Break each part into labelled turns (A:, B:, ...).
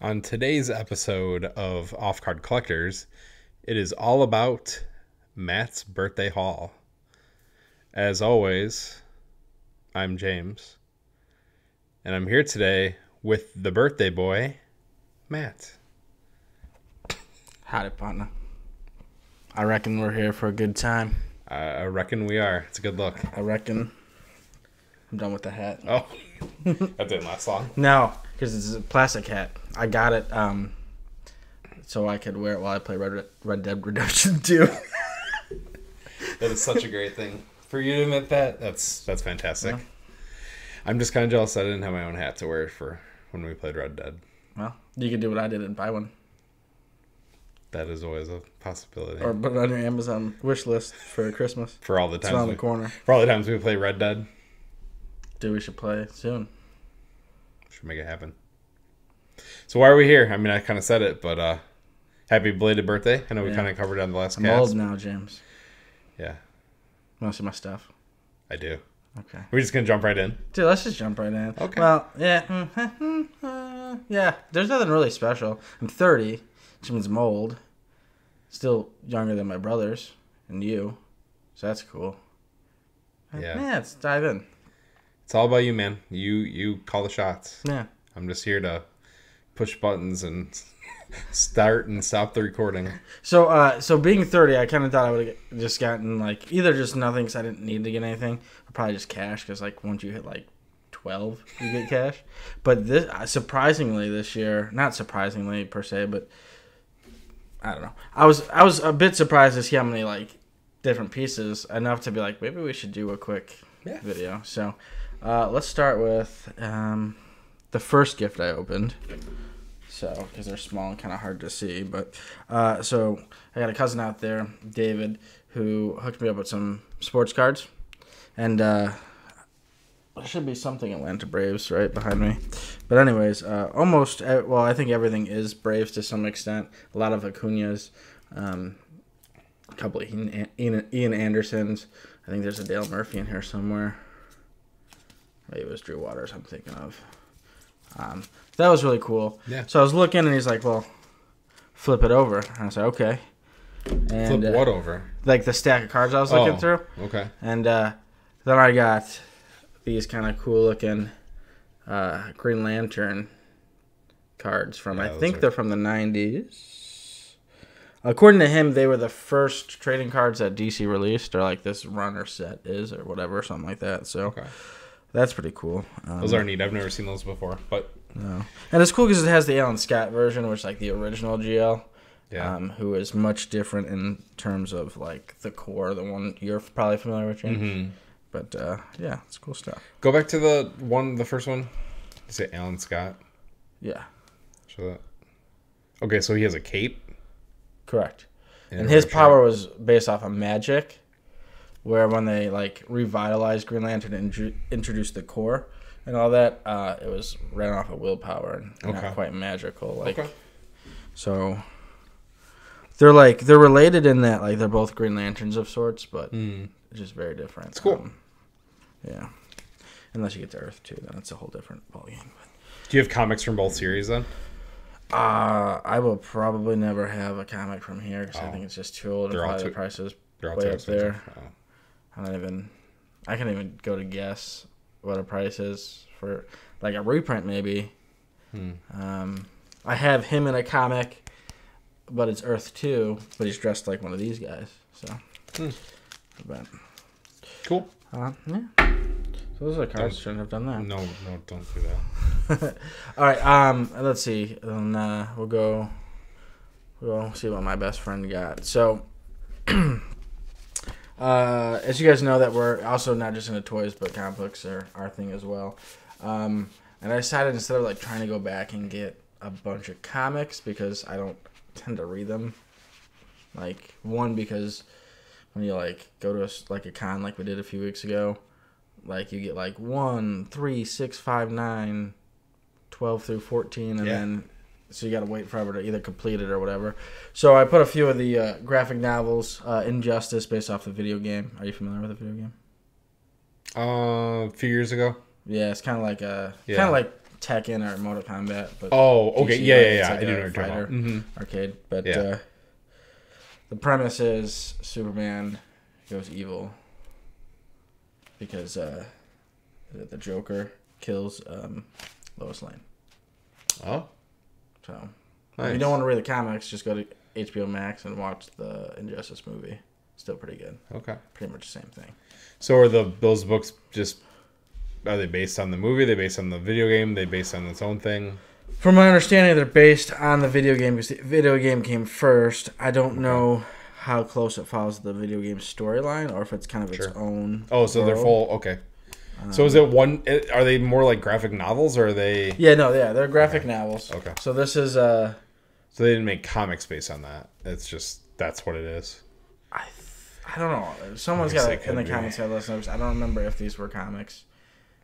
A: On today's episode of Off Card Collectors, it is all about Matt's birthday haul. As always, I'm James, and I'm here today with the birthday boy, Matt.
B: Howdy, partner. I reckon we're here for a good time.
A: I reckon we are. It's a good look.
B: I reckon I'm done with the hat.
A: Oh, that didn't last long.
B: No, because it's a plastic hat. I got it so I could wear it while I play Red Dead Redemption 2.
A: That is such a great thing. For you to admit that, that's fantastic. Yeah. I'm just kind of jealous I didn't have my own hat to wear for when we played Red Dead.
B: Well, you could do what I did and buy one.
A: That is always a possibility.
B: Or put it on your Amazon wish list for Christmas.
A: For all the times
B: it's around the corner.
A: For all the times we play Red Dead.
B: Dude, we should play soon.
A: Should make it happen. So why are we here? I mean, I kind of said it, but happy belated birthday. I know we kind of covered it on the last cast.
B: I'm old now, James.
A: Yeah.
B: You want to see my stuff?
A: I do.
B: Okay.
A: We're just going to jump right in?
B: Dude, let's just jump right in.
A: Okay.
B: Well, yeah. Yeah, there's nothing really special. I'm 30, which means I'm old. Still younger than my brothers and you. So that's cool.
A: Yeah.
B: Yeah, let's dive in.
A: It's all about you, man. You call the shots.
B: Yeah.
A: I'm just here to push buttons and start and stop the recording.
B: So being 30, I kind of thought I would have just gotten, like, either just nothing because I didn't need to get anything, or probably just cash because, like, once you hit, like, 12, you get cash. But this, surprisingly this year, not surprisingly per se, but I don't know. I was a bit surprised to see how many, like, different pieces, enough to be like, maybe we should do a quick video. So let's start with the first gift I opened. So, because they're small and kind of hard to see. But, so, I got a cousin out there, David, who hooked me up with some sports cards. And there should be something Atlanta Braves right behind me. But anyways, almost, well, I think everything is Braves to some extent. A lot of Acuñas, a couple of Ian Andersons. I think there's a Dale Murphy in here somewhere. Maybe it was Drew Waters I'm thinking of. That was really cool.
A: Yeah.
B: So I was looking, and he's like, well, flip it over. And I was like, okay. And,
A: Flip what over?
B: Like the stack of cards I was looking through.
A: Okay.
B: And then I got these kind of cool-looking Green Lantern cards from, I think they're from the 90s. According to him, they were the first trading cards that DC released, or like this run or set is, or whatever, something like that. So that's pretty cool.
A: Those are neat. I've never seen those before, but
B: no. And it's cool because it has the Alan Scott version, which is like the original GL.
A: Yeah.
B: Who is much different in terms of like the core, the one you're probably familiar with, James.
A: Mm-hmm.
B: But yeah, it's cool stuff.
A: Go back to the first one. Is it Alan Scott?
B: Yeah.
A: Show that. Okay, so he has a cape.
B: Correct. And his power was based off of magic, where when they like revitalized Green Lantern and introduced the core and all that, it was ran off of willpower and not quite magical. Like, so they're related in that like they're both Green Lanterns of sorts, but just very different.
A: It's cool.
B: Yeah, unless you get to Earth 2, then it's a whole different ballgame.
A: Do you have comics from both series then?
B: I will probably never have a comic from here because I think it's just too old. And the prices way up there. I can't even go to guess what a price is for like a reprint maybe. I have him in a comic, but it's Earth 2, but he's dressed like one of these guys. So, but
A: cool.
B: Yeah. So those are the cards. Shouldn't have done that.
A: No, don't do that.
B: All right. Let's see. We'll see what my best friend got. So, as you guys know, that we're also not just into toys, but comic books are our thing as well. And I decided instead of like trying to go back and get a bunch of comics because I don't tend to read them. Like because when you like go to a con like we did a few weeks ago, like you get like 1, 3, 6, 5, 9, 12 through 14, and then so you got to wait forever to either complete it or whatever. So I put a few of the graphic novels, Injustice, based off the video game. Are you familiar with the video game?
A: A few years ago.
B: Yeah, it's kind of like Tekken or Mortal Kombat. But
A: Oh, okay.
B: DC,
A: Yeah.
B: it's
A: I
B: like
A: do know
B: a
A: what you're talking
B: fighter
A: about. Mm-hmm.
B: arcade. But
A: Yeah.
B: the premise is Superman goes evil because the Joker kills Lois Lane.
A: Oh,
B: So
A: nice.
B: if you don't want to read the comics, just go to HBO Max and watch the Injustice movie. Still pretty good.
A: Okay.
B: Pretty much the same thing.
A: So are those books just, are they based on the movie? Are they based on the video game? Are they based on its own thing?
B: From my understanding, they're based on the video game because the video game came first. I don't know how close it follows the video game storyline or if it's kind of its own.
A: Oh, so they're
B: world.
A: full. Okay. So is it one? Are they more like graphic novels, or are they?
B: Yeah, no, yeah, they're graphic novels.
A: Okay.
B: So this is
A: So they didn't make comics based on that. It's just that's what it is.
B: I don't know. Someone's
A: I guess
B: got
A: they
B: it in the
A: could be.
B: comments. I listeners. I don't remember if these were comics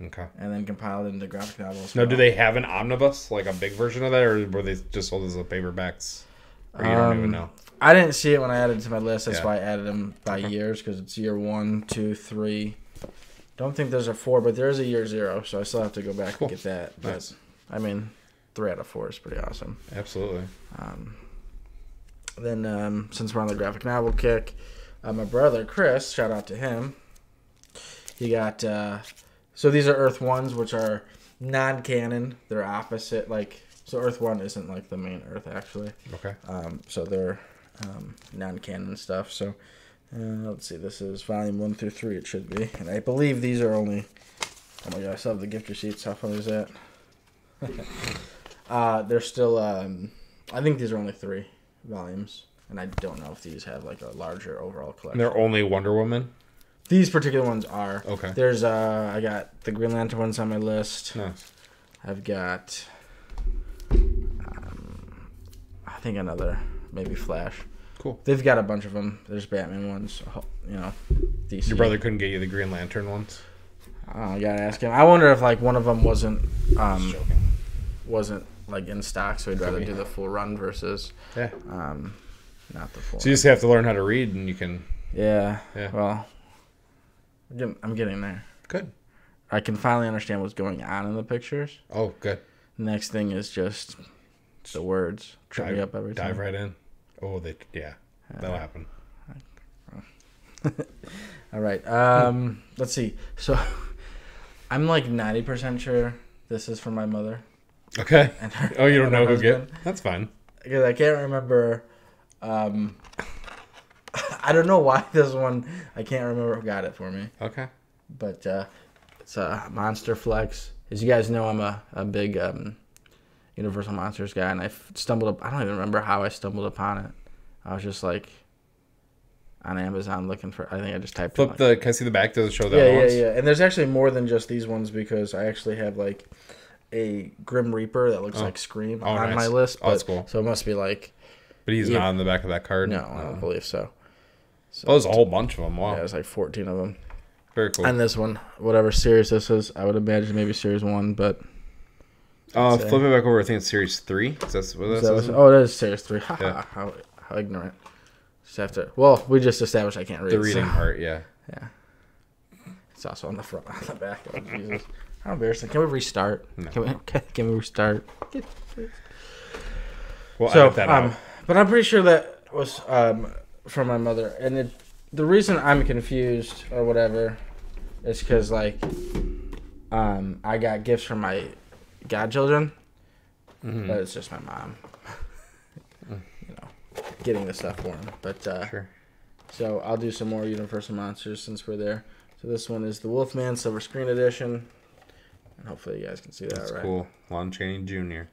A: Okay.
B: and then compiled into graphic novels.
A: Now, do they have an omnibus, like a big version of that, or were they just sold as a paperbacks? Or you don't even know.
B: I didn't see it when I added it to my list. That's
A: Yeah.
B: why I added them by years because it's year 1, 2, 3. Don't think there's a 4, but there is a year 0, so I still have to go back
A: Cool.
B: and get that.
A: Nice.
B: But, I mean, 3 out of 4 is pretty awesome.
A: Absolutely.
B: Then, since we're on the graphic novel kick, my brother Chris, shout out to him. He got so these are Earth 1s, which are non-canon. They're opposite, so Earth 1 isn't like the main Earth actually.
A: Okay.
B: So they're non-canon stuff. So let's see, this is volume 1 through 3. It should be, and I believe these are only. Oh my god, I still have the gift receipts. How funny is that? They're still. I think these are only 3 volumes. And I don't know if these have like a larger overall collection.
A: And they're only Wonder Woman.
B: These particular ones are.
A: Okay.
B: There's I got the Green Lantern ones on my list.
A: Nice.
B: I've got I think another maybe Flash.
A: Cool.
B: They've got a bunch of them. There's Batman ones, DC.
A: Your brother couldn't get you the Green Lantern ones.
B: I gotta ask him. I wonder if like one of them wasn't
A: Just joking.
B: like in stock, so he'd rather do the full run versus
A: Yeah.
B: not the full.
A: So you just have to learn how to read, and you can.
B: Yeah.
A: Yeah.
B: Well, I'm getting there.
A: Good.
B: I can finally understand what's going on in the pictures.
A: Oh, good.
B: Next thing is just the words. Trip me up every time.
A: Dive right in. Oh, that'll happen.
B: All right. Let's see. So I'm like 90% sure this is from my mother.
A: Okay.
B: And her,
A: Oh, you don't
B: and her
A: know who
B: husband.
A: get? That's fine.
B: Because I can't remember. I don't know why this one. I can't remember who got it for me.
A: Okay.
B: But it's a Monster Flex. As you guys know, I'm a big Universal Monsters guy, and I stumbled up. I don't even remember how I stumbled upon it. I was just like on Amazon looking for. I think I just typed.
A: Flip
B: in,
A: can I see the back? Does it show that?
B: Yeah. And there's actually more than just these ones because I actually have like a Grim Reaper that looks like Scream on
A: nice.
B: my list.
A: Oh, that's cool.
B: So it must be like.
A: But he's not on the back of that card.
B: No, I don't believe so.
A: Oh, there's a whole bunch of them. Wow.
B: Yeah, there's like 14 of them.
A: Very cool.
B: And this one, whatever series this is, I would imagine maybe series 1, but.
A: Flip it back over. I think it's series 3. Is that what that says?
B: Oh, it is series 3.
A: Yeah.
B: How ignorant. Just have to. Well, we just established I can't read.
A: The reading part, yeah.
B: Yeah. It's also on the front, on the back. Oh, Jesus. How embarrassing. Can we restart?
A: No.
B: Can we restart?
A: We'll
B: So,
A: edit that out.
B: but I'm pretty sure that was from my mother. And the reason I'm confused or whatever is because, like, I got gifts from my godchildren, but it's just my mom, getting the stuff for them. But
A: Sure.
B: so I'll do some more Universal Monsters since we're there. So this one is the Wolfman Silver Screen Edition, and hopefully you guys can see that.
A: That's
B: right.
A: cool. Lon Chaney Jr.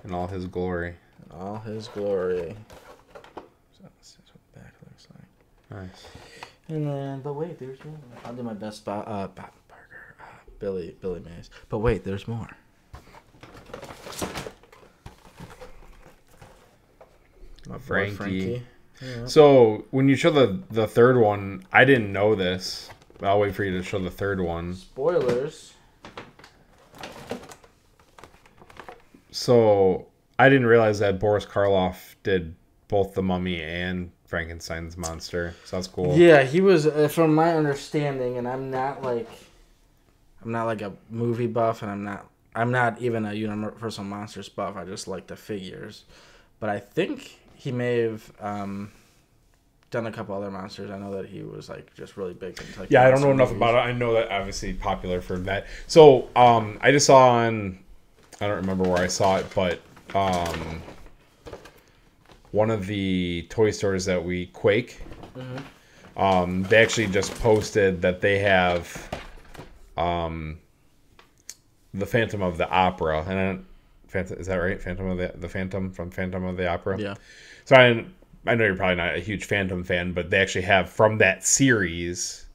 A: In all his glory.
B: In all his glory. So this is what the back looks like.
A: Nice.
B: And then, but wait, there's more. I'll do my best. Bob Barker, Billy Mays. But wait, there's more. My boy
A: Frankie.
B: Yeah.
A: So when you show the third one, I didn't know this. I'll wait for you to show the third one.
B: Spoilers.
A: So I didn't realize that Boris Karloff did both The Mummy and Frankenstein's monster. So that's cool.
B: Yeah, he was, from my understanding, and I'm not like a movie buff, and I'm not I'm not even a Universal Monsters buff. I just like the figures. But I think he may have done a couple other monsters. I know that he was like just really big into like
A: Yeah, I don't know enough
B: monster
A: about it. I know that obviously popular for that. So I just saw on, I don't remember where I saw it, but one of the toy stores that we Quake, they actually just posted that they have the Phantom of the Opera, and then, is that right? Phantom of the Phantom from Phantom of the Opera.
B: Yeah.
A: So I know you're probably not a huge Phantom fan, but they actually have from that series.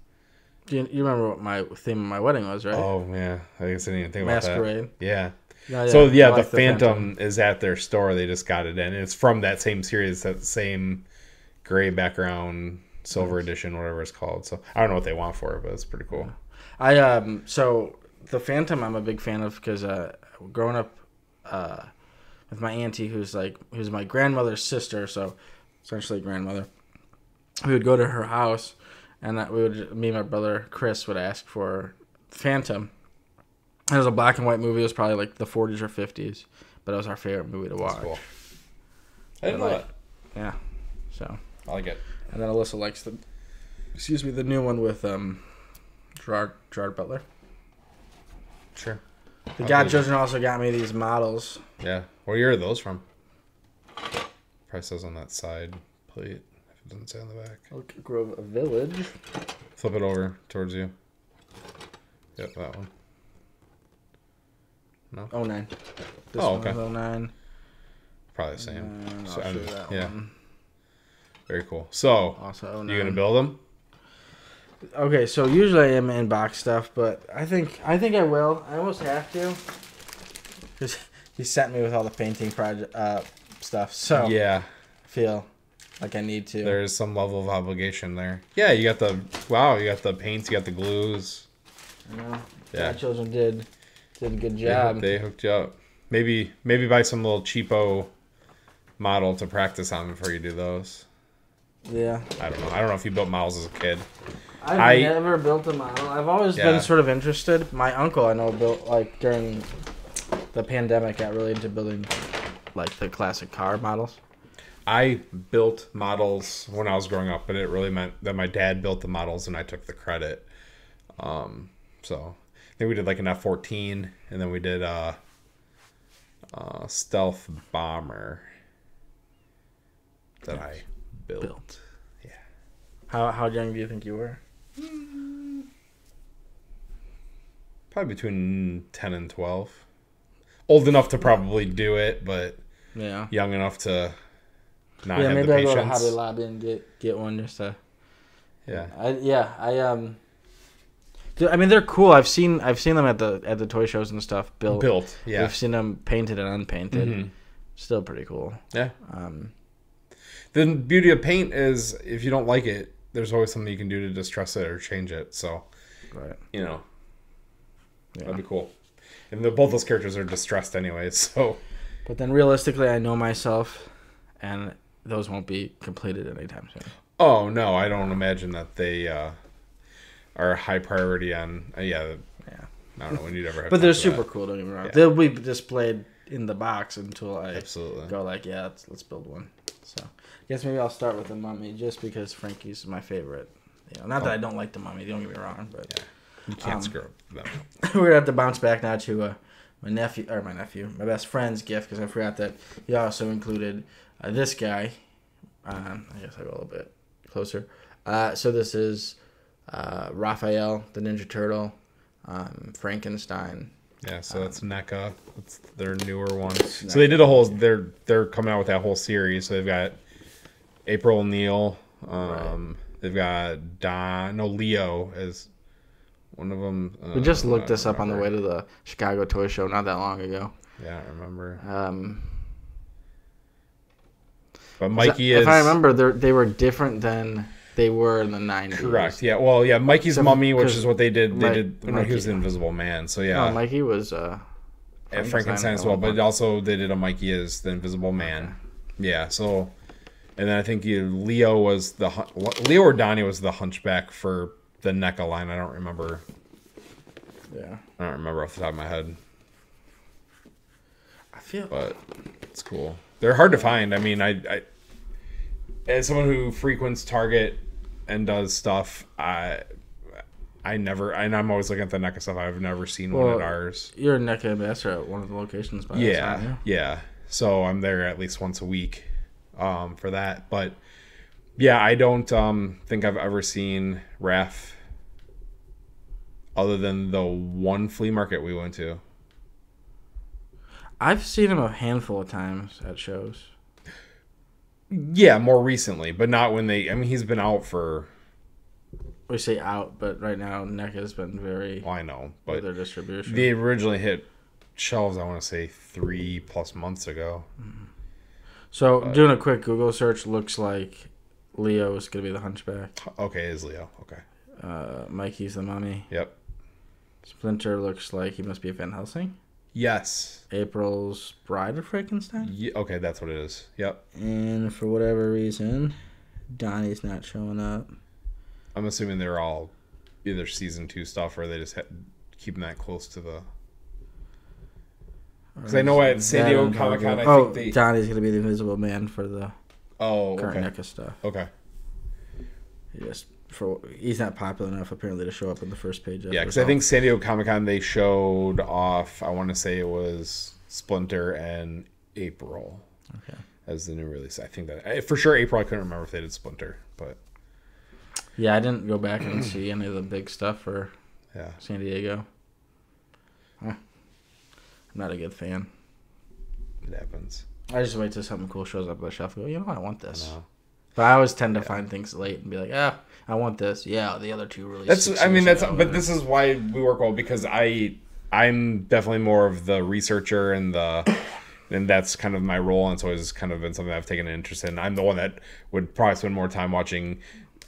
B: You remember what my theme of my wedding was, right?
A: Oh yeah, I guess I didn't even think about that.
B: Masquerade.
A: Yeah.
B: Yeah,
A: So yeah,
B: I
A: the
B: like
A: Phantom is at their store. They just got it in. It's from that same series, that same gray background, silver edition, whatever it's called. So I don't know what they want for it, but it's pretty cool.
B: So the Phantom I'm a big fan of because growing up with my auntie who's my grandmother's sister, so essentially grandmother, we would go to her house and me and my brother Chris would ask for Phantom. It was a black and white movie. It was probably like the 40s or 50s, but it was our favorite movie to watch.
A: That's cool. I didn't know that.
B: Yeah, so
A: I like it.
B: and then Alyssa likes the new one with Gerard Butler.
A: Sure.
B: The Godchildren also got me these models.
A: Yeah. What year are those from? Price says on that side plate. If it doesn't say on the back.
B: Oak Grove Village.
A: Flip it over towards you. Yep, that one. No?
B: 09. This
A: Oh,
B: one
A: okay.
B: was 09.
A: Probably the same.
B: And
A: So,
B: I'll show you that
A: yeah.
B: one.
A: Very cool. So,
B: Also 09.
A: you gonna build them?
B: Okay, so usually I am in box stuff, but I think I will. I almost have to. Because he sent me with all the painting project stuff, so
A: Yeah.
B: I feel like I need to.
A: There is some level of obligation there. Yeah, you got the paints, you got the glues.
B: You know,
A: Yeah.
B: Godchildren did a good job.
A: They hooked you up. Maybe buy some little cheapo model to practice on before you do those.
B: Yeah.
A: I don't know. I don't know if you built models as a kid.
B: I've never built a model. I've always been sort of interested. My uncle, I know, built, like, during the pandemic, got really into building, like, the classic car models.
A: I built models when I was growing up, but it really meant that my dad built the models and I took the credit. So I think we did like an F-14, and then we did a stealth bomber that I built. Yeah.
B: How young do you think you were?
A: Probably between 10 and 12. Old enough to probably do it, but
B: Yeah.
A: young enough to not have
B: Maybe
A: the
B: I'll go to
A: patience.
B: Howdy Lobby and get one just to.
A: Yeah.
B: I mean, they're cool. I've seen them at the toy shows and stuff.
A: Built. Yeah.
B: We've seen them painted and unpainted.
A: Mhm.
B: Still pretty cool.
A: Yeah. The beauty of paint is if you don't like it, there's always something you can do to distress it or change it. So,
B: Right.
A: Yeah. That'd be cool. And both those characters are distressed anyway, so.
B: But then realistically, I know myself, and those won't be completed anytime soon.
A: Oh, no, I don't imagine that they are a high priority on,
B: Yeah.
A: I don't know when you'd ever have
B: But
A: time
B: they're
A: for
B: super
A: that.
B: cool, don't get me wrong.
A: Yeah.
B: They'll be displayed in the box until I
A: Absolutely.
B: go like, yeah, let's build one. So I guess maybe I'll start with the Mummy just because Frankie's my favorite. Not that I don't like the Mummy, don't get me wrong, but
A: You can't screw up them.
B: we're going to have to bounce back now to my best friend's gift because I forgot that he also included this guy. I guess I'll go a little bit closer. So this is Raphael, the Ninja Turtle, Frankenstein.
A: Yeah, so that's NECA. That's their newer one. So they did they're coming out with that whole series. So they've got April O'Neil. They've got Leo as one of them.
B: We just looked this up on the way to the Chicago Toy Show not that long ago.
A: Yeah, I remember.
B: But
A: Mikey is...
B: If I remember, they were different than they were in the 90s.
A: Correct, yeah. Well, yeah, Mikey's Mummy, which is what they did. He was the Invisible Man, so yeah.
B: No, Mikey was...
A: Frankenstein as well, but also they did a Mikey as the Invisible Man. Okay. Yeah, so... And then I think Leo was Leo or Donnie was the Hunchback for the NECA line. I don't remember.
B: Yeah.
A: I don't remember off the top of my head.
B: feel.
A: But it's cool. They're hard to find. I mean, I as someone who frequents Target and does stuff, I'm always looking at the NECA stuff. I've never seen one at ours.
B: You're a NECA ambassador at one of the locations, by
A: yeah. So I'm there at least once a week, for that. But yeah, I don't think I've ever seen Raph other than the one flea market we went to.
B: I've seen him a handful of times at shows.
A: Yeah, more recently, but not when they. I mean, he's been out for.
B: We say out, but right now NECA has been very.
A: Well, I know, but
B: their distribution.
A: They originally hit shelves, I want to say 3+ months ago.
B: So doing a quick Google search, looks like Leo is gonna be the Hunchback.
A: Okay, is Leo. Okay.
B: Mikey's the Mummy.
A: Yep.
B: Splinter looks like he must be a Van Helsing.
A: Yes.
B: April's Bride of Frankenstein.
A: Yeah, okay, that's what it is. Yep.
B: And for whatever reason, Donnie's not showing up.
A: I'm assuming they're all either season 2 stuff or they just keeping that close to the. Because I know at San Diego Comic Con, I think they.
B: Donnie's gonna be the Invisible Man for the current
A: okay.
B: NECA stuff.
A: Okay.
B: He's not popular enough apparently to show up on the first page.
A: Yeah, because I think San Diego Comic Con they showed off. I want to say it was Splinter and April.
B: Okay.
A: As the new release, I think that for sure April. I couldn't remember if they did Splinter, but.
B: Yeah, I didn't go back and see any of the big stuff for San Diego. I'm not a good fan.
A: It happens.
B: I just wait till something cool shows up on the shelf and go, you know what, I want this. But I always tend to find things late and be like, I want this. Yeah, the other two really.
A: But this is why we work well, because I'm definitely more of the researcher and that's kind of my role, and it's always kind of been something I've taken an interest in. I'm the one that would probably spend more time watching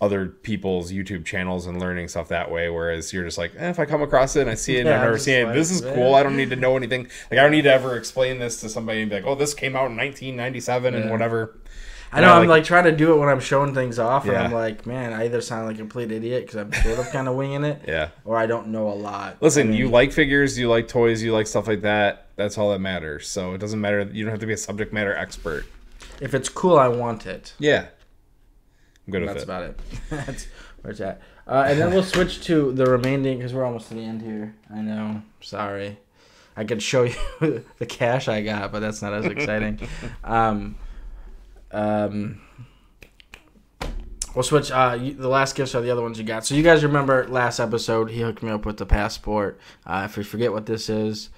A: other people's YouTube channels and learning stuff that way, whereas you're just like, if I come across it and I see it and I've never seen it, this is cool. I don't need to know anything. Like, I don't need to ever explain this to somebody and be like, this came out in 1997 and whatever.
B: I know, I'm like trying to do it when I'm showing things off, and I'm like, man, I either sound like a complete idiot because I'm sort of kind of winging it, or I don't know a lot.
A: Listen, you like figures, you like toys, you like stuff like that. That's all that matters. So it doesn't matter. You don't have to be a subject matter expert.
B: If it's cool, I want it.
A: Yeah. I'm good with it.
B: That's about it. That's where it's at. And then we'll switch to the remaining, because we're almost to the end here. I know. Sorry. I could show you the cash I got, but that's not as exciting. We'll switch. The last gifts are the other ones you got. So you guys remember last episode, he hooked me up with the passport. If you forget what this is,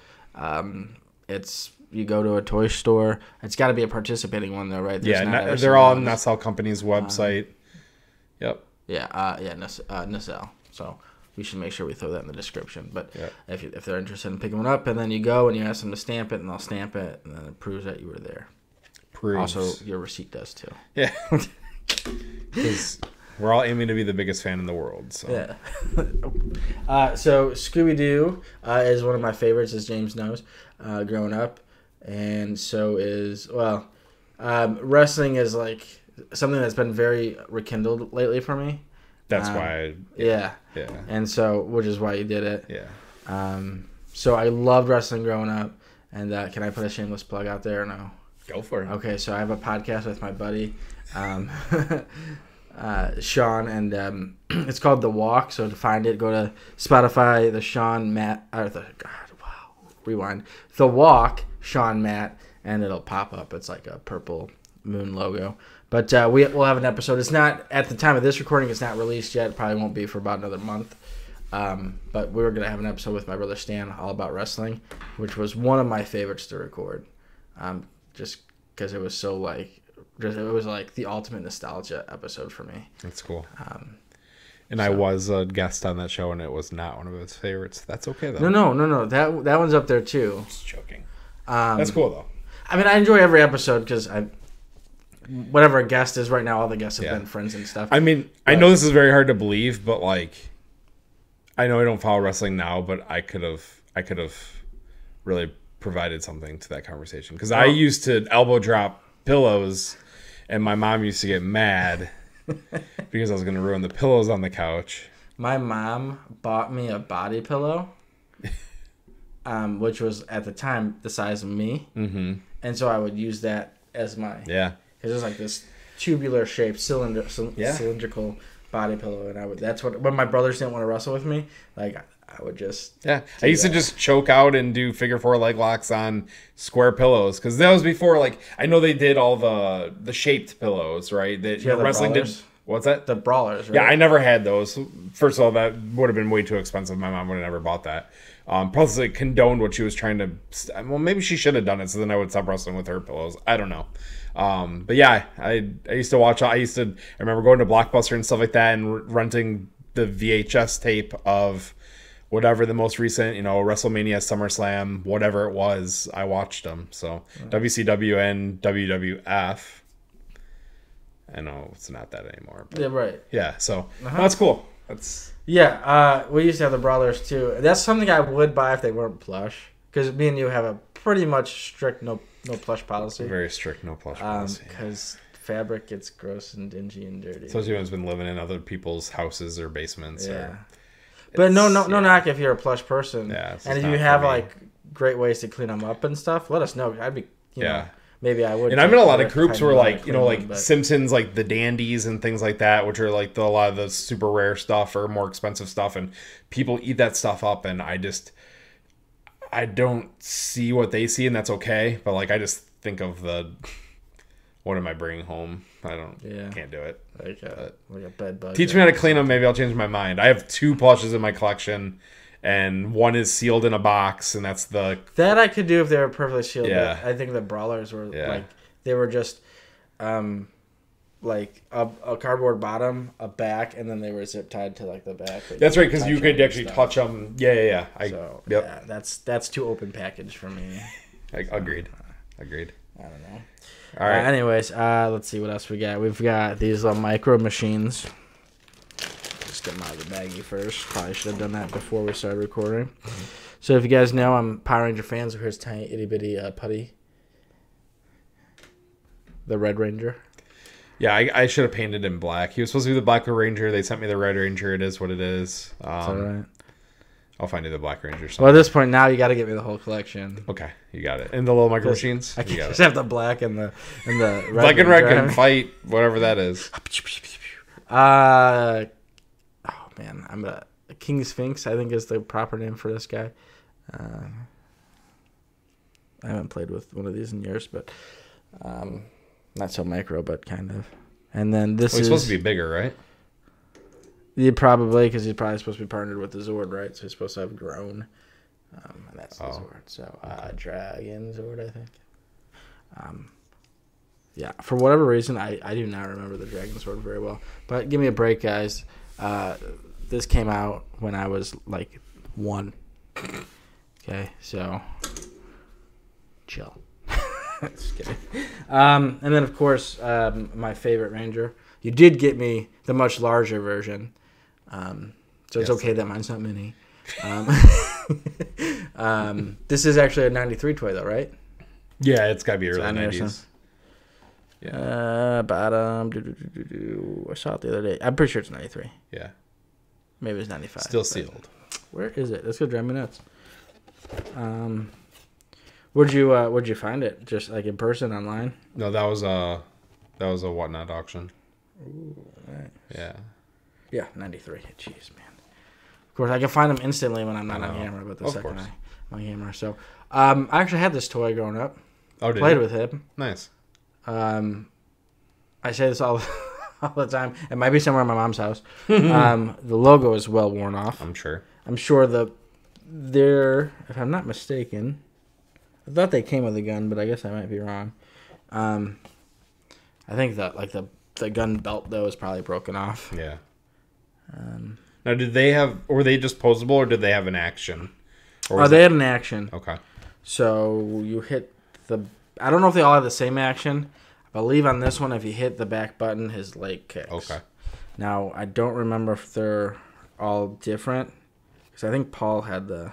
B: it's you go to a toy store. It's got to be a participating one though, right?
A: They're all on Nacelle Company's website. Yep.
B: Nacelle. So we should make sure we throw that in the description. But if they're interested in picking one up, and then you go and you ask them to stamp it, and they'll stamp it, and then it proves that you were there. Also, your receipt does too.
A: Yeah. Because we're all aiming to be the biggest fan in the world. So.
B: Yeah. So Scooby-Doo is one of my favorites, as James knows, growing up. And so is, wrestling is like something that's been very rekindled lately for me.
A: That's why.
B: Yeah. And so, which is why you did it.
A: Yeah.
B: So I loved wrestling growing up. And can I put a shameless plug out there or no?
A: Go for it.
B: Okay, so I have a podcast with my buddy, Sean, and it's called The Walk. So to find it, go to Spotify, rewind. The Walk, Sean Matt, and it'll pop up. It's like a purple moon logo. But we'll have an episode. It's not, at the time of this recording, it's not released yet. It probably won't be for about another month. But we were going to have an episode with my brother Stan all about wrestling, which was one of my favorites to record. Just because it was so it was like the ultimate nostalgia episode for me.
A: That's cool. I was a guest on that show, and it was not one of his favorites. That's okay though.
B: No. That one's up there too.
A: Just joking. That's cool though.
B: I mean, I enjoy every episode because whatever a guest is right now, all the guests have been friends and stuff.
A: I mean, I know this is very hard to believe, but I know I don't follow wrestling now, but I could have really provided something to that conversation, because I used to elbow drop pillows, and my mom used to get mad because I was going to ruin the pillows on the couch.
B: My mom bought me a body pillow which was at the time the size of me.
A: Mm-hmm.
B: And so I would use that as my...
A: Yeah.
B: Because it was like this tubular shaped cylindrical body pillow, and that's what when my brothers didn't want to wrestle with me, like I would just
A: I used to just choke out and do figure 4 leg locks on square pillows because that was before, like, I know they did all the shaped pillows, right? That
B: the
A: wrestling
B: brawlers?
A: did. What's that?
B: The brawlers, right?
A: Yeah, I never had those. First of all, that would have been way too expensive. My mom would have never bought that. Plus, it condoned what she was trying to. Well, maybe she should have done it, so then I would stop wrestling with her pillows. I don't know. But yeah, I used to watch. I remember going to Blockbuster and stuff like that, and renting the VHS tape of whatever the most recent, WrestleMania, SummerSlam, whatever it was. I watched them. So WCW and WWF. I know it's not that anymore. But
B: yeah, right.
A: Yeah, so that's cool.
B: We used to have the brawlers too. That's something I would buy if they weren't plush, because me and you have a pretty much strict no plush policy.
A: Very strict no plush policy.
B: Because fabric gets gross and dingy and dirty.
A: Especially when it's been living in other people's houses or basements.
B: Yeah. But no knock if you're a plush person.
A: Yeah.
B: And if you have like great ways to clean them up and stuff, let us know. I'd be, maybe I would.
A: And I'm in a lot of groups where like Simpsons, like the dandies and things like that, which are like a lot of the super rare stuff or more expensive stuff, and people eat that stuff up, and I don't see what they see, and that's okay. But like I just think of what am I bringing home? Can't do it.
B: Like a bed bug.
A: Teach me how to clean them. Maybe I'll change my mind. I have 2 plushes in my collection, and one is sealed in a box, and that's that
B: I could do if they were perfectly sealed.
A: Yeah.
B: I think the brawlers were like they were just like a cardboard bottom, a back, and then they were zip tied to like the back.
A: That's right, because you could actually touch them. Yeah.
B: That's too open package for me.
A: Agreed.
B: I don't know.
A: All right.
B: Anyways, let's see what else we got. We've got these little micro machines. Just get them out of the baggie first. Probably should have done that before we started recording. So if you guys know, I'm Power Ranger fans. So here's tiny itty bitty Putty, the Red Ranger.
A: Yeah, I should have painted in black. He was supposed to be the Black Ranger. They sent me the Red Ranger. It is what it is.
B: That's all right.
A: I'll find you the Black Ranger.
B: Well, at this point now, you got to get me the whole collection.
A: Okay, you got it. And the little micro machines.
B: I can just have the black and the red.
A: Black and red can fight whatever that is.
B: Oh man, I'm a King Sphinx. I think is the proper name for this guy. I haven't played with one of these in years, but not so micro, but kind of. And then this is
A: supposed to be bigger, right?
B: Yeah, probably, because he's probably supposed to be partnered with the Zord, right? So he's supposed to have grown. And that's the Zord. So, Dragon Zord, I think. Yeah, for whatever reason, I do not remember the Dragon Zord very well. But give me a break, guys. This came out when I was, like, 1. Okay, so chill. Just kidding. And then, of course, my favorite Ranger. You did get me the much larger version. So it's okay that mine's not mini. This is actually a 93 toy, though, right?
A: Yeah, it's got to be early 90s.
B: Yeah. Bottom. I saw it the other day. I'm pretty sure it's 93.
A: Yeah.
B: Maybe it's 95.
A: Still sealed.
B: Where is it? That's gonna drive me nuts. Where'd you find it? Just like in person, online?
A: No, that was a Whatnot auction.
B: Ooh, nice.
A: Yeah.
B: Yeah, 93. Jeez, man. Of course, I can find them instantly when I'm not on camera, but the second I'm on camera. So, I actually had this toy growing up.
A: Oh, did
B: Played
A: you?
B: with him.
A: Nice.
B: I say this all the time. It might be somewhere in my mom's house. The logo is well worn off.
A: I'm sure.
B: I'm sure they're, if I'm not mistaken, I thought they came with a gun, but I guess I might be wrong. I think that the gun belt though is probably broken off.
A: Yeah. Now, were they disposable or did they have an action?
B: They had an action.
A: Okay.
B: So you hit I don't know if they all have the same action. I believe on this one, if you hit the back button, his leg kicks.
A: Okay.
B: Now, I don't remember if they're all different. Because I think Paul had the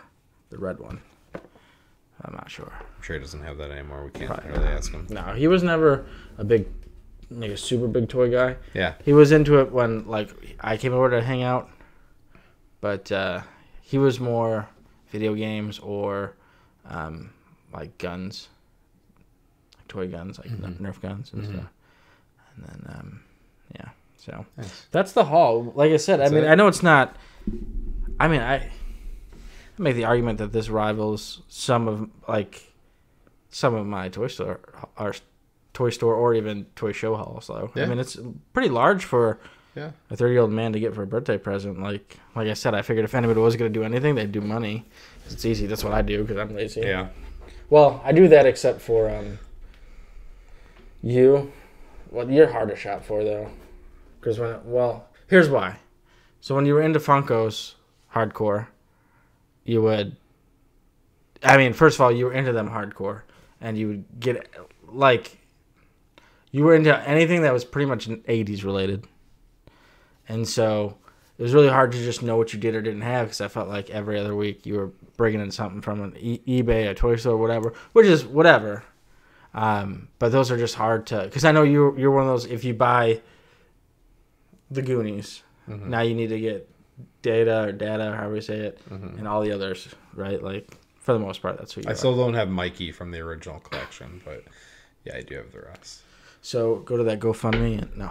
B: red one. I'm not sure.
A: I'm sure he doesn't have that anymore. We can't
B: Probably
A: really
B: not.
A: ask him.
B: No, he was never a super big toy guy.
A: Yeah.
B: He was into it when, I came over to hang out. But he was more video games or like guns, like toy guns, like Nerf guns and stuff. And then, yeah. So
A: Nice.
B: that's the haul. Like I said, I know it's not. I make the argument that this rivals some of my toy store or even toy show hauls. So
A: Yeah.
B: it's pretty large for
A: Yeah.
B: a 30-year-old man to get for a birthday present. Like I said, I figured if anybody was going to do anything, they'd do money. It's easy. That's what I do because I'm lazy.
A: Yeah.
B: Well, I do that except for you. Well, you're hard to shop for though, because here's why. So when you were into Funkos hardcore, you would. First of all, you were into them hardcore, and you would get you were into anything that was pretty much 80s related, and so it was really hard to just know what you did or didn't have because I felt like every other week you were bringing in something from an eBay, a toy store, whatever, which is whatever. But those are just hard to, because I know you're one of those, if you buy the Goonies, now you need to get data, or however you say it, and all the others, right? Like, for the most part, that's who you are.
A: Still don't have Mikey from the original collection, but yeah, I do have the rest.
B: So go to that GoFundMe. And, no,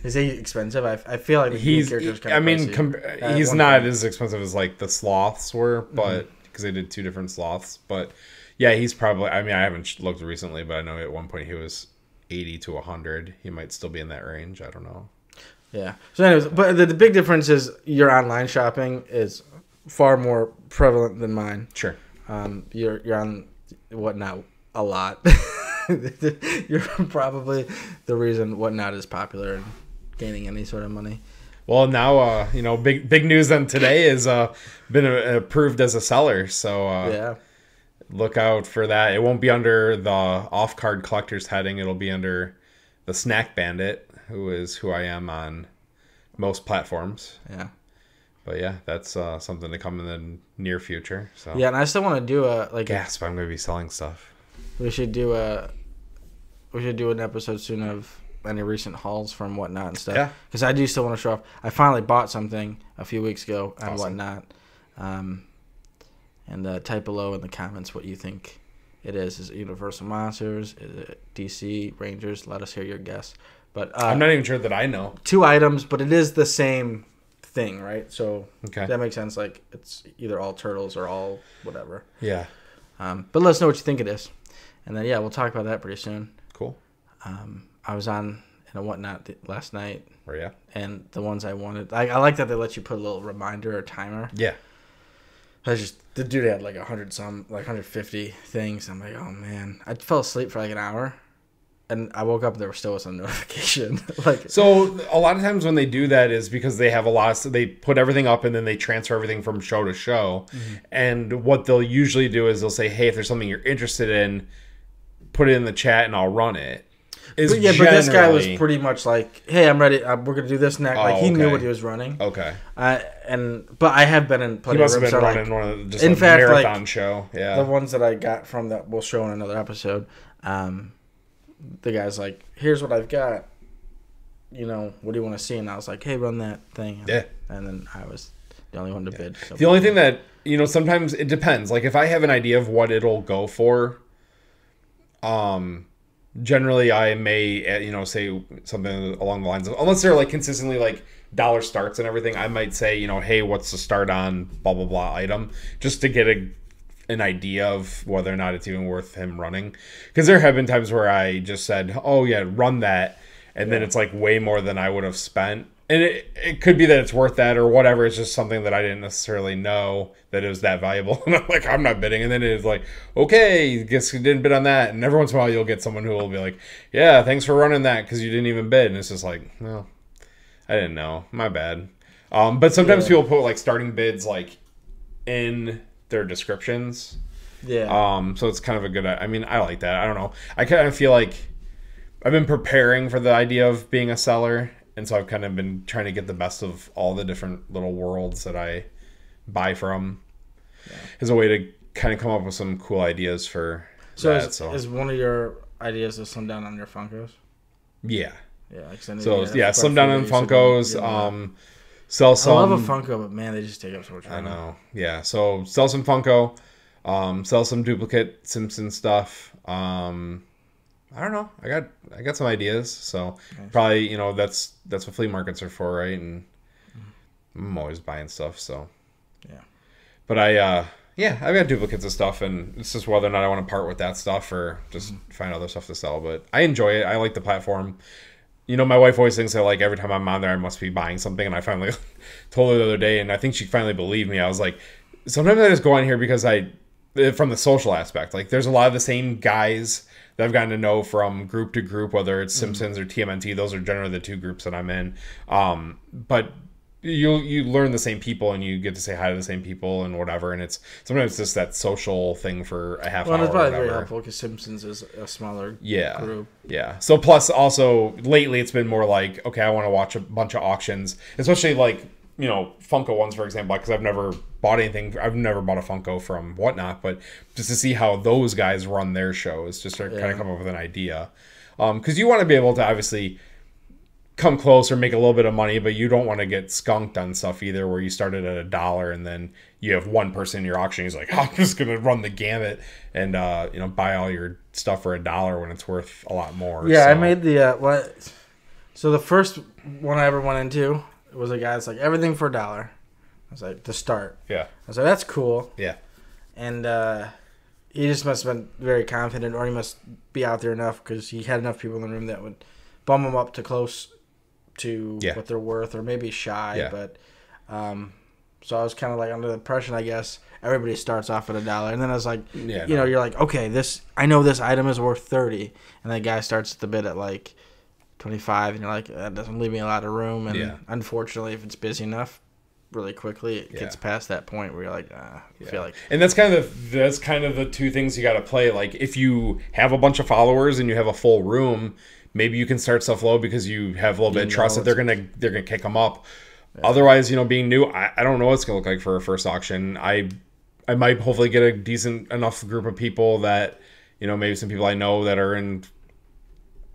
B: is he expensive? I feel like
A: He's not as expensive as like the sloths were, but because they did two different sloths. But yeah, he's probably. I haven't looked recently, but I know at one point he was 80 to 100. He might still be in that range. I don't know. Yeah.
B: So, anyways, but the big difference is your online shopping is far more prevalent than mine.
A: Sure.
B: You're on Whatnot a lot. You're probably the reason Whatnot is popular and gaining any sort of money.
A: Well, now big news on today is been approved as a seller. So
B: yeah,
A: look out for that. It won't be under the off-card collectors heading. It'll be under the Snack Bandit, who I am on most platforms.
B: Yeah.
A: But yeah, that's something to come in the near future. So
B: yeah, and I still want to do
A: gasp! I'm going to be selling stuff.
B: We should do an episode soon of any recent hauls from Whatnot and stuff.
A: Yeah. Because
B: I do still want to show off. I finally bought something a few weeks ago on Whatnot. And type below in the comments what you think it is. Is it Universal Monsters? Is it DC Rangers? Let us hear your guess. But
A: I'm not even sure that I know.
B: 2 items, but it is the same thing, right? So
A: okay.
B: That makes sense. Like it's either all turtles or all whatever.
A: Yeah.
B: But let us know what you think it is. And then, yeah, we'll talk about that pretty soon.
A: Cool.
B: I was on in a Whatnot last night.
A: Were you?
B: And the ones I wanted. I like that they let you put a little reminder or timer.
A: Yeah.
B: The dude had like 150 things. I'm like, oh, man. I fell asleep for like an hour. And I woke up and there still was a notification.
A: So a lot of times when they do that is because they have they put everything up and then they transfer everything from show to show. Mm-hmm. And what they'll usually do is they'll say, hey, if there's something you're interested in, put it in the chat and I'll run it.
B: But this guy was pretty much like, hey, I'm ready. We're going to do this next. He knew what he was running.
A: Okay.
B: But I have been in plenty
A: of
B: rooms.
A: He must have been running one of just a marathon show. Yeah.
B: The ones that I got from that we'll show in another episode. The guy's like, here's what I've got. What do you want to see? And I was like, hey, run that thing.
A: Yeah.
B: And then I was the only one to bid. So
A: the only thing that, sometimes it depends. Like if I have an idea of what it'll go for, generally I may, say something along the lines of, unless they're like consistently like dollar starts and everything, I might say, hey, what's the start on blah, blah, blah item, just to get an idea of whether or not it's even worth him running. Because there have been times where I just said, oh yeah, run that. And then it's like way more than I would have spent. And it could be that it's worth that or whatever. It's just something that I didn't necessarily know that it was that valuable. And I'm like, I'm not bidding. And then it's like, okay, guess you didn't bid on that. And every once in a while you'll get someone who will be like, yeah, thanks for running that because you didn't even bid. And it's just like, well, I didn't know. My bad. But sometimes people put like starting bids like in their descriptions.
B: Yeah.
A: So it's kind of a good, I like that. I don't know. I kind of feel like I've been preparing for the idea of being a seller. And so I've kind of been trying to get the best of all the different little worlds that I buy from as a way to kind of come up with some cool ideas for that.
B: Is one of your ideas to slim down on your Funkos?
A: Yeah.
B: Yeah.
A: Slim down on Funkos. Sell some.
B: I love a Funko, but man, they just take up so much time.
A: I know. Yeah. So sell some Funko. Sell some duplicate Simpson stuff. I don't know. I got some ideas. So
B: Nice.
A: probably, that's what flea markets are for, right? And I'm always buying stuff. So
B: Yeah.
A: but yeah, I've got duplicates of stuff, and it's just whether or not I want to part with that stuff or just find other stuff to sell. But I enjoy it. I like the platform. My wife always thinks that like every time I'm on there, I must be buying something, and I finally told her the other day, and I think she finally believed me. I was like, sometimes I just go on here because from the social aspect, like there's a lot of the same guys that I've gotten to know from group to group, whether it's Simpsons or TMNT. Those are generally the two groups that I'm in. But you learn the same people and you get to say hi to the same people and whatever, and it's sometimes just that social thing for a half hour.
B: Well, it's
A: or
B: probably
A: whatever.
B: very helpful because Simpsons is a smaller
A: Yeah.
B: group.
A: Yeah. So plus also lately it's been more like, okay, I want to watch a bunch of auctions, especially like, Funko ones, for example, because I've never bought anything. I've never bought a Funko from Whatnot, but just to see how those guys run their shows, just to kind of come up with an idea. Because you want to be able to obviously come close or make a little bit of money, but you don't want to get skunked on stuff either, where you started at $1 and then you have one person in your auction who's like, I'm just gonna run the gamut and buy all your stuff for $1 when it's worth a lot more.
B: Yeah,
A: so.
B: I made the what? So the first one I ever went into was a guy that's like everything for $1. I was like, to start.
A: Yeah.
B: I was like, that's cool.
A: Yeah.
B: And he just must have been very confident, or he must be out there enough because he had enough people in the room that would bum him up to close to what they're worth, or maybe shy.
A: Yeah.
B: But so I was kind of like under the impression, I guess everybody starts off at $1, and then I was like, you're like, okay, I know this item is worth $30, and the guy starts at the bid at like 25, and you're like, that doesn't leave me a lot of room. And unfortunately, if it's busy enough, really quickly it gets past that point where you're like, I feel like.
A: And that's kind of the two things you got to play. Like if you have a bunch of followers and you have a full room, maybe you can start stuff low because you have a little bit of trust that they're gonna kick them up. Yeah. Otherwise, being new, I don't know what it's gonna look like for a first auction. I might hopefully get a decent enough group of people that maybe some people I know that are in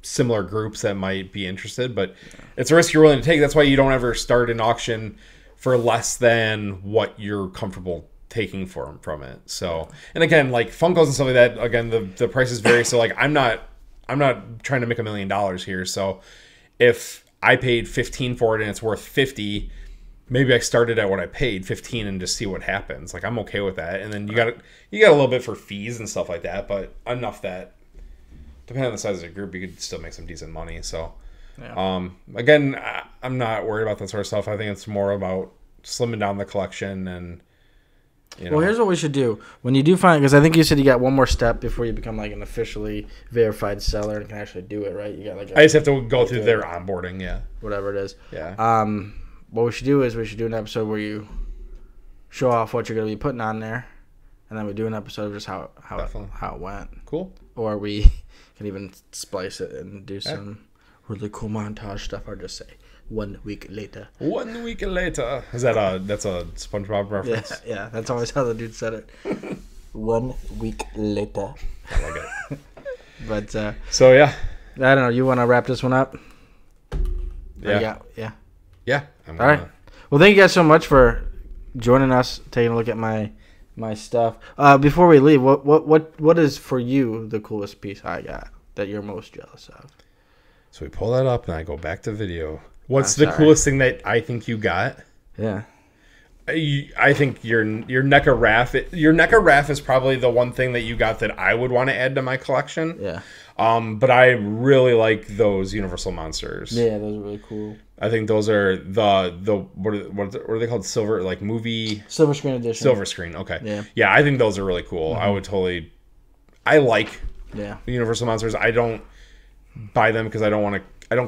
A: similar groups that might be interested, but it's a risk you're willing to take. That's why you don't ever start an auction for less than what you're comfortable taking from it. So, and again, like Funkos and stuff like that, again, the prices vary. So like I'm not trying to make $1 million here. So if I paid 15 for it and it's worth 50, maybe I started at what I paid 15 and just see what happens. Like I'm okay with that. And then you got a little bit for fees and stuff like that, but enough that depending on the size of the group, you could still make some decent money. So again, I'm not worried about that sort of stuff. I think it's more about slimming down the collection and
B: Well, here's what we should do. When you do find, because I think you said you got one more step before you become like an officially verified seller and can actually do it, right? You got like
A: I just have to go through their onboarding,
B: whatever it is.
A: Yeah.
B: What we should do is we should do an episode where you show off what you're going to be putting on there, and then we do an episode of just how it went.
A: Cool.
B: Or we can even splice it and do some really cool montage stuff, or just say 1 week later.
A: 1 week later. Is that that's a SpongeBob reference?
B: Yeah, that's always how the dude said it. 1 week later.
A: I like it.
B: But
A: so yeah,
B: I don't know. You want to wrap this one up?
A: Yeah.
B: Yeah.
A: All
B: right. Well, thank you guys so much for joining us, taking a look at my stuff. Before we leave, what is for you the coolest piece I got that you're most jealous of?
A: So we pull that up and I go back to video. What's the coolest thing that I think you got?
B: Yeah.
A: I think your NECA RAF. Your NECA RAF is probably the one thing that you got that I would want to add to my collection.
B: Yeah.
A: But I really like those Universal Monsters.
B: Yeah, those are really cool.
A: I think those are the what are they called? Silver
B: Silver screen edition.
A: Silver screen. Okay.
B: Yeah.
A: Yeah, I think those are really cool.
B: Mm-hmm.
A: I like
B: the
A: Universal Monsters. I don't buy them because I don't want to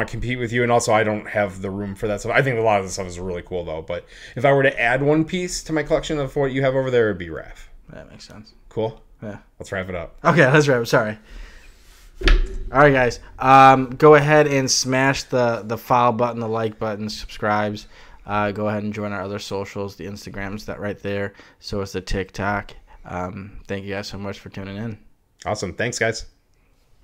A: compete with you, and also I don't have the room for that stuff. I think a lot of the stuff is really cool though. But if I were to add one piece to my collection of what you have over there, it'd be RAF.
B: That makes sense.
A: Cool.
B: Yeah.
A: Let's wrap it up.
B: Okay, let's wrap. Sorry. All right, guys. Go ahead and smash the follow button, the like button, subscribes. Go ahead and join our other socials, the Instagrams, that right there. So is the TikTok. Thank you guys so much for tuning in.
A: Awesome. Thanks, guys.